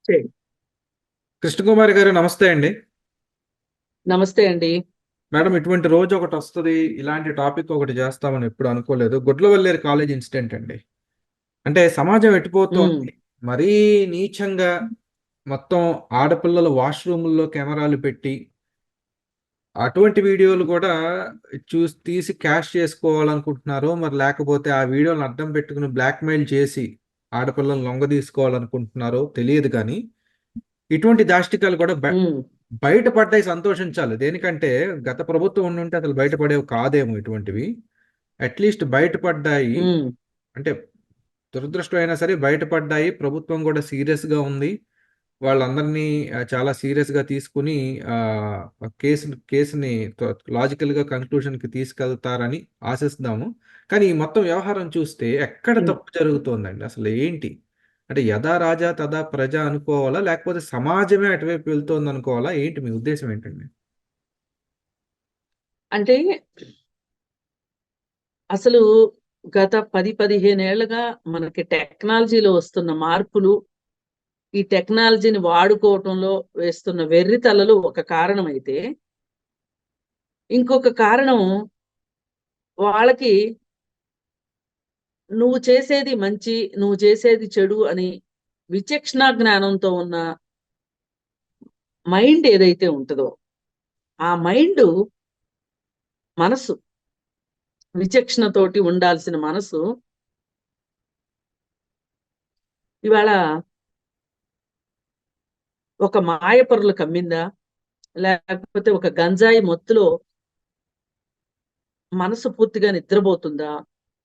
Okay. Krishnakumari గారు నమస్తే అండి. నమస్తే అండి. మేడం ఇటువంటి రోజు ఒకటి వస్తుంది, ఇలాంటి టాపిక్ ఒకటి చేస్తామని ఎప్పుడు అనుకోలేదు. గుడ్లవల్లేరు కాలేజ్ ఇన్సిడెంట్ అండి. అంటే సమాజం ఉమ్, ఎటుపోతోంది, మరీ నీచంగా మొత్తం ఆడపిల్లలు వాష్రూముల్లో కెమెరాలు పెట్టి అటువంటి వీడియోలు కూడా చూసి తీసి క్యాష్ చేసుకోవాలనుకుంటున్నారు. మరి లేకపోతే ఆ వీడియోలను అడ్డం పెట్టుకుని బ్లాక్మెయిల్ చేసి ఆడపిల్లలు లొంగ తీసుకోవాలనుకుంటున్నారో తెలియదు. కానీ ఇటువంటి దాష్టికాలు కూడా ఉమ్, బయటపడ్డాయి, సంతోషించాలి. దేనికంటే గత ప్రభుత్వం ఉండుంటే అసలు బయటపడేవి కాదేమో ఇటువంటివి. అట్లీస్ట్ బయటపడ్డాయి. ఉమ్, అంటే దురదృష్టం అయినా సరే బయటపడ్డాయి. ప్రభుత్వం కూడా సీరియస్గా ఉంది. వాళ్ళందరినీ చాలా సీరియస్గా తీసుకుని కేసుని లాజికల్గా కంక్లూషన్కి తీసుకెళ్తారని ఆశిస్తాము. కానీ ఈ మొత్తం వ్యవహారం చూస్తే ఎక్కడ ఉమ్. తప్పు జరుగుతోందండి, అసలు ఏంటి? అంటే యథా రాజా తదా ప్రజ అనుకోవాలా, లేకపోతే సమాజమే అటువైపు వెళ్తోంది అనుకోవాలా? ఏంటి మీ ఉద్దేశం ఏంటండి? అంటే అసలు గత 10-15 ఏళ్లుగా మనకి టెక్నాలజీలో వస్తున్న మార్పులు, ఈ టెక్నాలజీని వాడుకోవటంలో వేస్తున్న వెర్రితలలు ఒక కారణం అయితే, ఇంకొక కారణం వాళ్ళకి నువ్వు చేసేది మంచి, నువ్వు చేసేది చెడు అని విచక్షణ జ్ఞానంతో ఉన్న మైండ్ ఏదైతే ఉంటుందో, ఆ మైండ్, మనసు, విచక్షణతోటి ఉండాల్సిన మనసు ఇవాళ ఒక మాయపరులు కమ్మిందా, లేకపోతే ఒక గంజాయి మొత్తులో మనసు పూర్తిగా నిద్రపోతుందా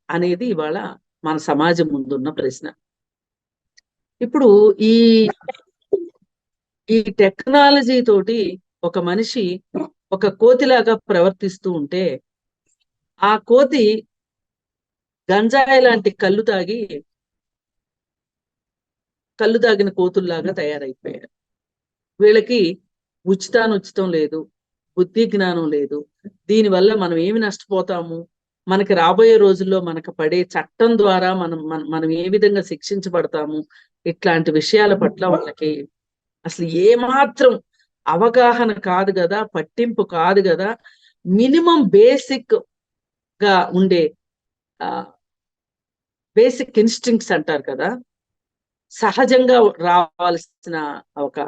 అనేది ఇవాళ మన సమాజం ముందున్న ప్రశ్న. ఇప్పుడు ఈ ఈ టెక్నాలజీ తోటి ఒక మనిషి ఒక కోతిలాగా ప్రవర్తిస్తూ ఉంటే, ఆ కోతి గంజాయి లాంటి కళ్ళు తాగిన కోతుల్లాగా తయారైపోయాడు. వీళ్ళకి ఉచితం లేదు, బుద్ధి జ్ఞానం లేదు. దీనివల్ల మనం ఏమి నష్టపోతాము, మనకి రాబోయే రోజుల్లో మనకు పడే చట్టం ద్వారా మనం ఏ విధంగా శిక్షించబడతాము, ఇట్లాంటి విషయాల పట్ల వాళ్ళకి అసలు ఏమాత్రం అవగాహన కాదు కదా, పట్టింపు కాదు కదా. మినిమం బేసిక్ గా ఉండే బేసిక్ ఇన్స్టింక్ట్స్ అంటారు కదా, సహజంగా రావాల్సిన ఒక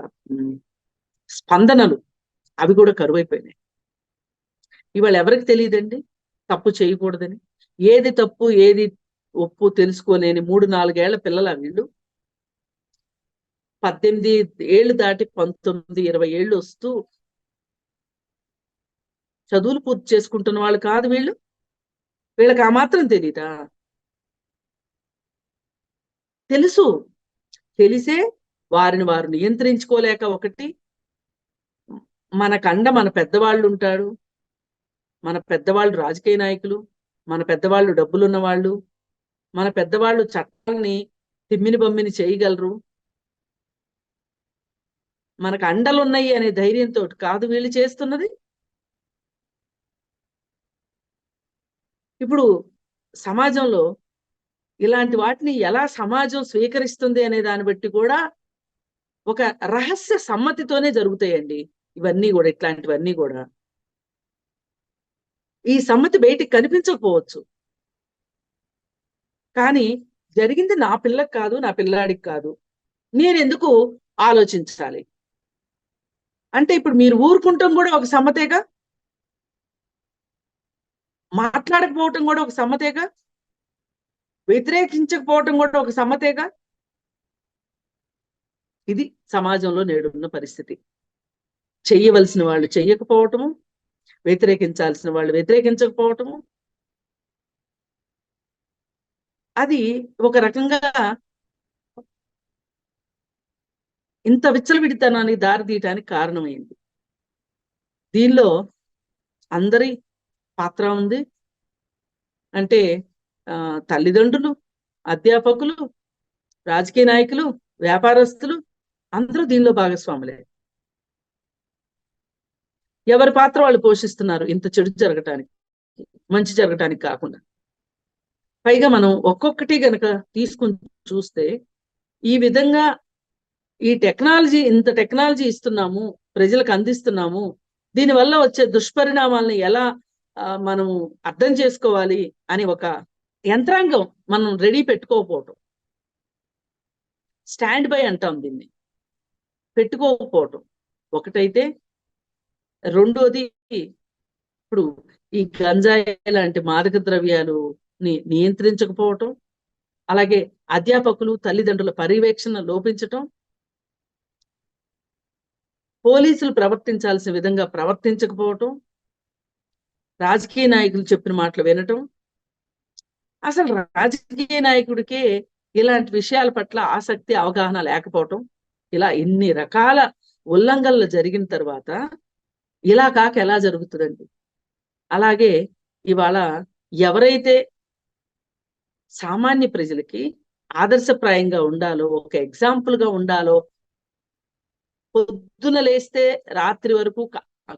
స్పందనలు, అవి కూడా కరువైపోయినాయి. ఇవాళ ఎవరికి తెలియదండి తప్పు చేయకూడదని? ఏది తప్పు ఏది ఒప్పు తెలుసుకోలేని 3-4 ఏళ్ల పిల్లల వీళ్ళు. 18 ఏళ్ళు దాటి 19-20 ఏళ్ళు వస్తూ చదువులు పూర్తి చేసుకుంటున్న వాళ్ళు కాదు వీళ్ళు. వీళ్ళకి ఆ మాత్రం తెలీదా? తెలుసు. తెలిసే వారిని వారు నియంత్రించుకోలేక, ఒకటి మనకండ మన పెద్దవాళ్ళు ఉంటారు, మన పెద్దవాళ్ళు రాజకీయ నాయకులు, మన పెద్దవాళ్ళు డబ్బులున్న వాళ్ళు, మన పెద్దవాళ్ళు చట్టాన్ని తిమ్మిని బమ్మిని చేయగలరు, మనకు అండలున్నాయి అనే ధైర్యంతో కాదు వీళ్ళు చేస్తున్నది. ఇప్పుడు సమాజంలో ఇలాంటి వాటిని ఎలా సమాజం స్వీకరిస్తుంది అనే దాన్ని బట్టి కూడా ఒక రహస్య సమ్మతితోనే జరుగుతాయండి ఇవన్నీ కూడా. ఇట్లాంటివన్నీ కూడా ఈ సమ్మతి బయటికి కనిపించకపోవచ్చు, కానీ జరిగింది నా పిల్లకి కాదు, నా పిల్లాడికి కాదు, నేను ఎందుకు ఆలోచించాలి అంటే ఇప్పుడు మీరు ఊరుకుంటాం కూడా ఒక సమ్మతేగా, మాట్లాడకపోవటం కూడా ఒక సమ్మతేగా, వ్యతిరేకించకపోవటం కూడా ఒక సమ్మతేగా. ఇది సమాజంలో నేడున్న పరిస్థితి. చెయ్యవలసిన వాళ్ళు చెయ్యకపోవటము, వ్యతిరేకించాల్సిన వాళ్ళు వ్యతిరేకించకపోవటము, అది ఒక రకంగా ఇంత విచ్చలవిడితనానికి దారితీయటానికి కారణమైంది. దీనిలో అందరి పాత్ర ఉంది. అంటే తల్లిదండ్రులు, అధ్యాపకులు, రాజకీయ నాయకులు, వ్యాపారస్తులు అందరూ దీనిలో భాగస్వాములే. ఎవరి పాత్ర వాళ్ళు పోషిస్తున్నారు ఇంత చెడు జరగటానికి, మంచి జరగటానికి కాకుండా. పైగా మనం ఒక్కొక్కటి గనక తీసుకుని చూస్తే, ఈ విధంగా ఈ టెక్నాలజీ, ఇంత టెక్నాలజీ ఇస్తున్నాము, ప్రజలకు అందిస్తున్నాము, దీనివల్ల వచ్చే దుష్పరిణామాలను ఎలా మనం అర్థం చేసుకోవాలి అని ఒక యంత్రాంగం మనం రెడీ పెట్టుకోకపోవటం, స్టాండ్ బై అంటాం దీన్ని, పెట్టుకోకపోవటం ఒకటైతే, రెండోది ఇప్పుడు ఈ గంజాయి లాంటి మాదక ద్రవ్యాలు నియంత్రించకపోవటం, అలాగే అధ్యాపకులు తల్లిదండ్రుల పర్యవేక్షణ లోపించటం, పోలీసులు ప్రవర్తించాల్సిన విధంగా ప్రవర్తించకపోవటం, రాజకీయ నాయకులు చెప్పిన మాటలు వినటం, అసలు రాజకీయ నాయకుడికే ఇలాంటి విషయాల పట్ల ఆసక్తి అవగాహన లేకపోవటం, ఇలా ఇన్ని రకాల ఉల్లంఘనలు జరిగిన తర్వాత ఇలా కాక ఎలా జరుగుతుందండి? అలాగే ఇవాళ ఎవరైతే సామాన్య ప్రజలకి ఆదర్శప్రాయంగా ఉండాలో, ఒక ఎగ్జాంపుల్ గా ఉండాలో, పొద్దున లేస్తే రాత్రి వరకు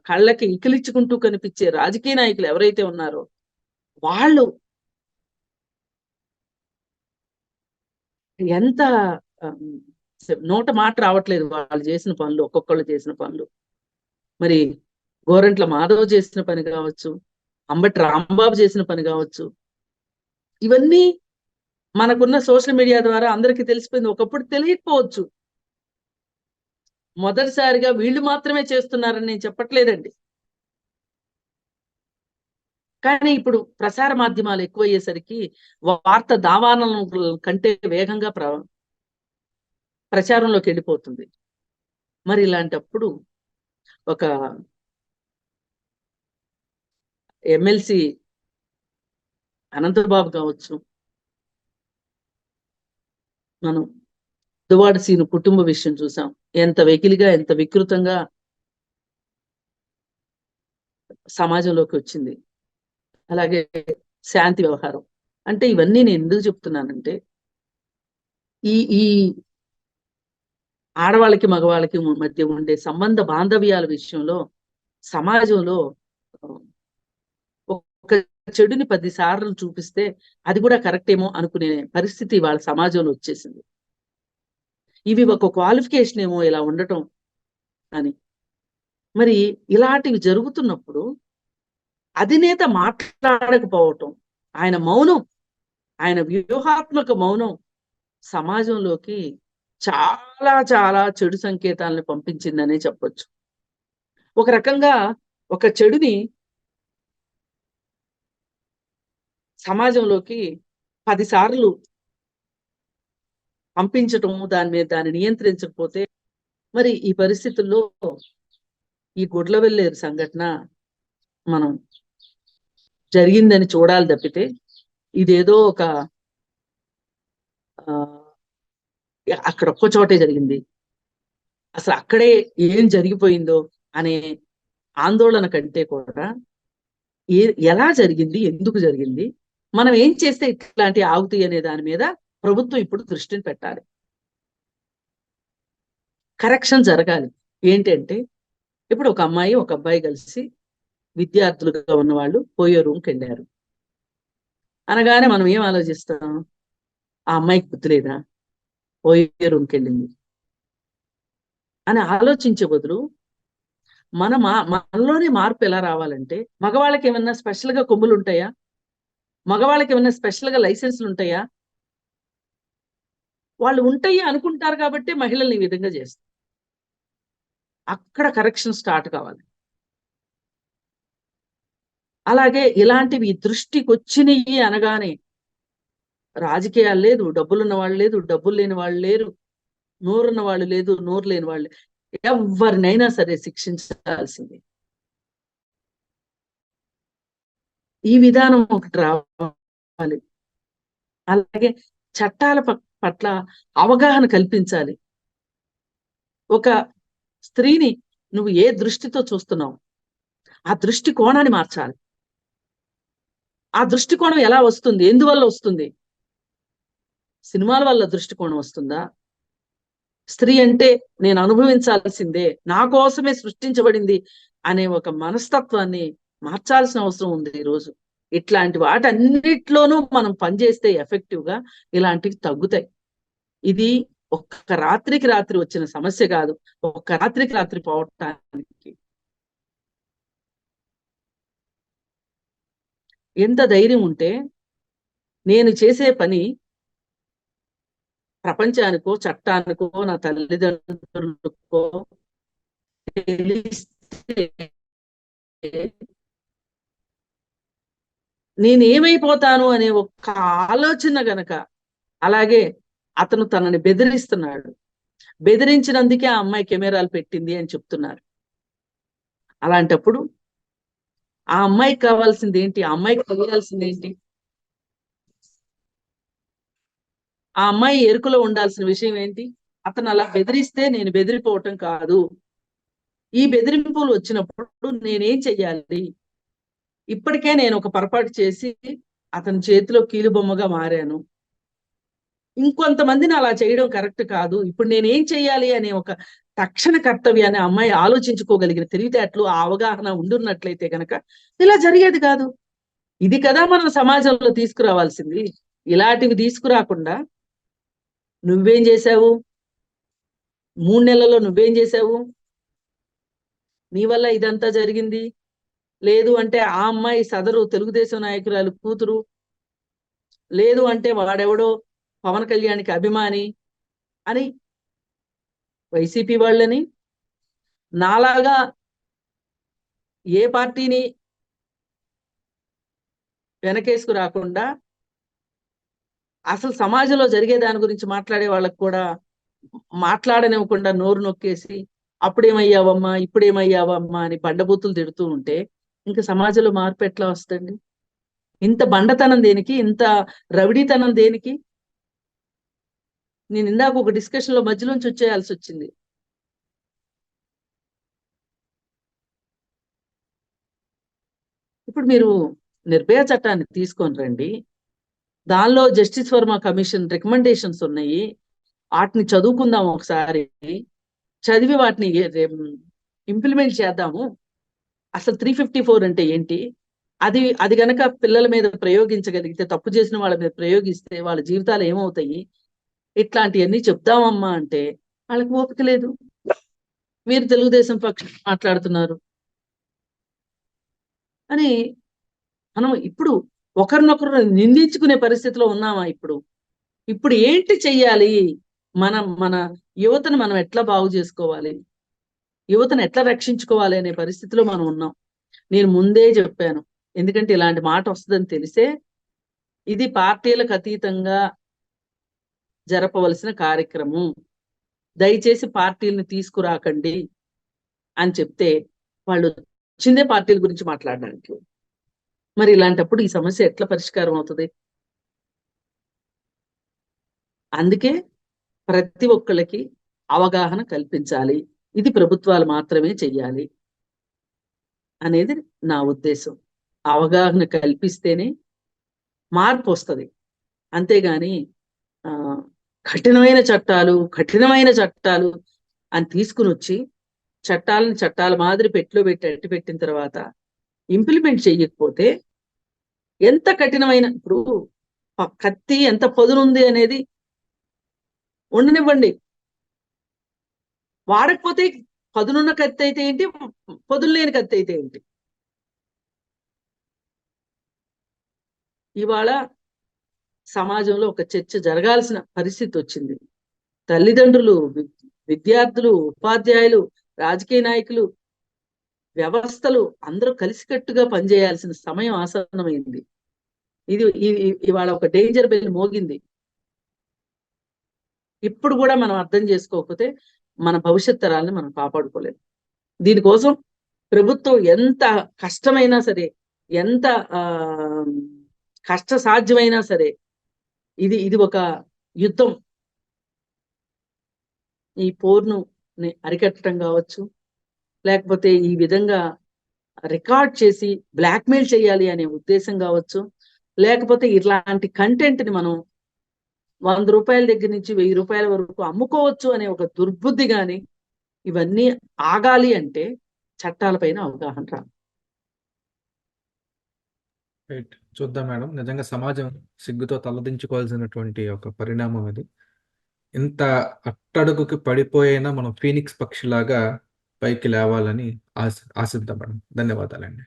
కళ్ళకి ఇకిలిచ్చుకుంటూ కనిపించే రాజకీయ నాయకులు ఎవరైతే ఉన్నారో వాళ్ళు ఎంత నోట మాట రావట్లేదు వాళ్ళు చేసిన పనులు, ఒక్కొక్కళ్ళు చేసిన పనులు. మరి గోరంట్ల మాధవ్ చేసిన పని కావచ్చు, అంబటి రాంబాబు చేసిన పని కావచ్చు, ఇవన్నీ మనకున్న సోషల్ మీడియా ద్వారా అందరికీ తెలిసిపోయింది. ఒకప్పుడు తెలియకపోవచ్చు. మొదటిసారిగా వీళ్ళు మాత్రమే చేస్తున్నారని నేను చెప్పట్లేదండి. కానీ ఇప్పుడు ప్రసార మాధ్యమాలు ఎక్కువయ్యేసరికి వార్త దావానం కంటే వేగంగా ప్రచారంలోకి వెళ్ళిపోతుంది. మరి ఇలాంటప్పుడు ఒక ఎమ్మెల్సీ అనంతబాబు కావచ్చు, మనం దువ్వాడ సీను కుటుంబ విషయం చూసాం, ఎంత వెకిలిగా, ఎంత వికృతంగా సమాజంలోకి వచ్చింది. అలాగే శాంతి వ్యవహారం. అంటే ఇవన్నీ నేను ఎందుకు చెప్తున్నానంటే, ఈ ఈ ఆడవాళ్ళకి మగవాళ్ళకి మధ్య ఉండే సంబంధ బాంధవ్యాల విషయంలో సమాజంలో ఒక చెడుని 10 సార్లు చూపిస్తే అది కూడా కరెక్ట్ ఏమో అనుకునే పరిస్థితి వాళ్ళ సమాజంలో వచ్చేసింది. ఇవి ఒక క్వాలిఫికేషన్ ఏమో ఇలా ఉండటం అని. మరి ఇలాంటివి జరుగుతున్నప్పుడు అధినేత మాట్లాడకపోవటం, ఆయన మౌనం, ఆయన వ్యూహాత్మక మౌనం సమాజంలోకి చాలా చాలా చెడు సంకేతాలను పంపించిందనే చెప్పొచ్చు. ఒక రకంగా ఒక చెడుని సమాజంలోకి 10 సార్లు పంపించటం, దాన్ని నియంత్రించకపోతే మరి ఈ పరిస్థితుల్లో ఈ గుడ్లవెల్లేరు సంఘటన మనం జరిగిందని చూడాలి తప్పితే, ఇదేదో ఒక అక్కడ ఒక్క చోటే జరిగింది, అసలు అక్కడే ఏం జరిగిపోయిందో అనే ఆందోళన కంటే కూడా ఎలా జరిగింది, ఎందుకు జరిగింది, మనం ఏం చేస్తే ఇట్లాంటి ఆగుతాయి అనే దాని మీద ప్రభుత్వం ఇప్పుడు దృష్టిని పెట్టాలి. కరెక్షన్ జరగాలి. ఏంటంటే ఇప్పుడు ఒక అమ్మాయి ఒక అబ్బాయి కలిసి విద్యార్థులుగా ఉన్న వాళ్ళు పోయే రూమ్కి వెళ్ళారు అనగానే మనం ఏం ఆలోచిస్తాం? ఆ అమ్మాయికి బుద్ధి లేదా, పోయే రూమ్కి వెళ్ళింది అని ఆలోచించే బదులు మనలోనే మార్పు ఎలా రావాలంటే, మగవాళ్ళకి ఏమన్నా స్పెషల్ గా కొమ్ములు ఉంటాయా? మగవాళ్ళకి ఏమన్నా స్పెషల్ గా లైసెన్సులు ఉంటాయా? వాళ్ళు ఉంటాయి అనుకుంటారు కాబట్టి మహిళల్ని ఈ విధంగా చేస్తారు. అక్కడ కరెక్షన్ స్టార్ట్ కావాలి. అలాగే ఇలాంటివి దృష్టికి వచ్చినవి అనగానే రాజకీయాలు లేదు, డబ్బులున్న వాళ్ళు లేదు, డబ్బులు లేని వాళ్ళు లేరు, నోరున్న వాళ్ళు లేదు, నోరు లేని వాళ్ళు, ఎవరినైనా సరే శిక్షించాల్సిందే. ఈ విధానం ఒకటి రావాలి. అలాగే చట్టాల పట్ల అవగాహన కల్పించాలి. ఒక స్త్రీని నువ్వు ఏ దృష్టితో చూస్తున్నావు, ఆ దృష్టి కోణాన్ని మార్చాలి. ఆ దృష్టికోణం ఎలా వస్తుంది, ఎందువల్ల వస్తుంది? సినిమాల వల్ల దృష్టికోణం వస్తుందా? స్త్రీ అంటే నేను అనుభవించాల్సిందే, నా కోసమే సృష్టించబడింది అనే ఒక మనస్తత్వాన్ని మార్చాల్సిన అవసరం ఉంది ఈరోజు. ఇట్లాంటి వాటన్నిటిలోనూ మనం పనిచేస్తే ఎఫెక్టివ్ గా ఇలాంటివి తగ్గుతాయి. ఇది ఒక్క రాత్రికి రాత్రి వచ్చిన సమస్య కాదు, ఒక్క రాత్రికి రాత్రి పోవటానికి ఎంత ధైర్యం ఉంటే నేను చేసే పని ప్రపంచానికో చట్టానికో నా తల్లిదండ్రులకో తెలిస్తే నేనేమైపోతాను అనే ఒక్క ఆలోచన గనక, అలాగే అతను తనని బెదిరిస్తున్నాడు, బెదిరించినందుకే ఆ అమ్మాయి కెమెరాలు పెట్టింది అని చెప్తున్నారు. అలాంటప్పుడు ఆ అమ్మాయికి కావాల్సింది ఏంటి, ఆ అమ్మాయికి తెలియాల్సింది ఏంటి? ఆ అమ్మాయి ఎరుకలో ఉండాల్సిన విషయం ఏంటి? అతను అలా బెదిరిస్తే నేను బెదిరిపోవటం కాదు, ఈ బెదిరింపులు వచ్చినప్పుడు నేనేం చెయ్యాలి? ఇప్పటికే నేను ఒక పొరపాటు చేసి అతని చేతిలో కీలుబొమ్మగా మారాను, ఇంకొంతమందిని అలా చేయడం కరెక్ట్ కాదు, ఇప్పుడు నేనేం చెయ్యాలి అనే ఒక తక్షణ కర్తవ్యాన్ని అమ్మాయి ఆలోచించుకోగలిగిన తెలివితేటలు, ఆ అవగాహన ఉండున్నట్లయితే గనక ఇలా జరిగేది కాదు. ఇది కదా మనం సమాజంలో తీసుకురావాల్సింది. ఇలాంటివి తీసుకురాకుండా నువ్వేం చేశావు? 3 నెలల్లో నువ్వేం చేశావు? నీ వల్ల ఇదంతా జరిగింది. లేదు అంటే ఆ అమ్మాయి సదరు తెలుగుదేశం నాయకురాలు కూతురు, లేదు అంటే వాడెవడో పవన్ కళ్యాణ్కి అభిమాని అని వైసీపీ వాళ్ళని, నాలాగా ఏ పార్టీని వెనకేసుకు రాకుండా అసలు సమాజంలో జరిగే దాని గురించి మాట్లాడే వాళ్ళకు కూడా మాట్లాడనివ్వకుండా నోరు నొక్కేసి అప్పుడేమయ్యావమ్మా ఇప్పుడేమయ్యావమ్మా అని బండబూతులు తిడుతూ ఉంటే ఇంకా సమాజంలో మార్పు ఎట్లా వస్తుంది? ఇంత బండతనం దేనికి, ఇంత రవిడీతనం దేనికి? నేను ఇందాక ఒక డిస్కషన్ లో మధ్యలోంచి వచ్చేయాల్సి వచ్చింది. ఇప్పుడు మీరు నిర్భయ చట్టాన్ని తీసుకొని రండి, దానిలో జస్టిస్ వర్మ కమిషన్ రికమెండేషన్స్ ఉన్నాయి, వాటిని చదువుకుందాం ఒకసారి, చదివి వాటిని ఇంప్లిమెంట్ చేద్దాము. అసలు 354 అంటే ఏంటి, అది అది గనక పిల్లల మీద ప్రయోగించగలిగితే, తప్పు చేసిన వాళ్ళ మీద ప్రయోగిస్తే వాళ్ళ జీవితాలు ఏమవుతాయి, ఇట్లాంటివన్నీ చెప్దామమ్మా అంటే వాళ్ళకి ఓపిక లేదు. మీరు తెలుగుదేశం పక్షం మాట్లాడుతున్నారు అని మనం ఇప్పుడు ఒకరినొకరు నిందించుకునే పరిస్థితిలో ఉన్నామా? ఇప్పుడు ఇప్పుడు ఏంటి చెయ్యాలి? మన యువతను మనం ఎట్లా బాగు చేసుకోవాలి, యువతను ఎట్లా రక్షించుకోవాలి అనే పరిస్థితిలో మనం ఉన్నాం. నేను ముందే చెప్పాను, ఎందుకంటే ఇలాంటి మాట వస్తుందని తెలిసే ఇది పార్టీలకు అతీతంగా జరపవలసిన కార్యక్రమం, దయచేసి పార్టీలను తీసుకురాకండి అని చెప్తే వాళ్ళు వచ్చిందే పార్టీల గురించి మాట్లాడడానికి. మరి ఇలాంటప్పుడు ఈ సమస్య ఎట్లా పరిష్కారం అవుతుంది? అందుకే ప్రతి ఒక్కళ్ళకి అవగాహన కల్పించాలి, ఇది ప్రభుత్వాలు మాత్రమే చెయ్యాలి అనేది నా ఉద్దేశం. అవగాహన కల్పిస్తేనే మార్పు వస్తుంది. అంతేగాని ఆ కఠినమైన చట్టాలు కఠినమైన చట్టాలు అని తీసుకుని వచ్చి చట్టాలను చట్టాల మాదిరి పెట్టి అట్టి పెట్టిన తర్వాత ఇంప్లిమెంట్ చేయకపోతే ఎంత కఠినమైన, ఇప్పుడు కత్తి ఎంత పదునుంది అనేది ఉండనివ్వండి, వాడకపోతే పదునున్న కత్తి అయితే ఏంటి, పదును లేని కత్తి అయితే ఏంటి? ఇవాళ సమాజంలో ఒక చర్చ జరగాల్సిన పరిస్థితి వచ్చింది. తల్లిదండ్రులు, విద్యార్థులు, ఉపాధ్యాయులు, రాజకీయ నాయకులు, వ్యవస్థలు అందరూ కలిసికట్టుగా పనిచేయాల్సిన సమయం ఆసన్నమైంది. ఇది ఇవాళ ఒక డేంజర్ బెల్ మోగింది. ఇప్పుడు కూడా మనం అర్థం చేసుకోకపోతే మన భవిష్యత్ తరాలను మనం కాపాడుకోలేము. దీనికోసం ప్రభుత్వం ఎంత కష్టమైనా సరే, ఎంత కష్ట సాధ్యమైనా సరే, ఇది ఒక యుద్ధం. ఈ పోర్ను అరికట్టడం కావచ్చు, లేకపోతే ఈ విధంగా రికార్డ్ చేసి బ్లాక్మెయిల్ చేయాలి అనే ఉద్దేశం కావచ్చు, లేకపోతే ఇట్లాంటి కంటెంట్ ని మనం 100 రూపాయల దగ్గర నుంచి 1000 రూపాయల వరకు అమ్ముకోవచ్చు అనే ఒక దుర్బుద్ధి గాని, ఇవన్నీ ఆగాలి అంటే చట్టాలపైన అవగాహన రావాలి. రైట్, చూద్దాం మేడం. నిజంగా సమాజం సిగ్గుతో తలదించుకోవాల్సినటువంటి ఒక పరిణామం అది. ఇంత అట్టడుగుకి పడిపోయినా మనం ఫీనిక్స్ పక్షిలాగా పైకి లేవాలని ఆశిద్దాం మేడం. ధన్యవాదాలండి.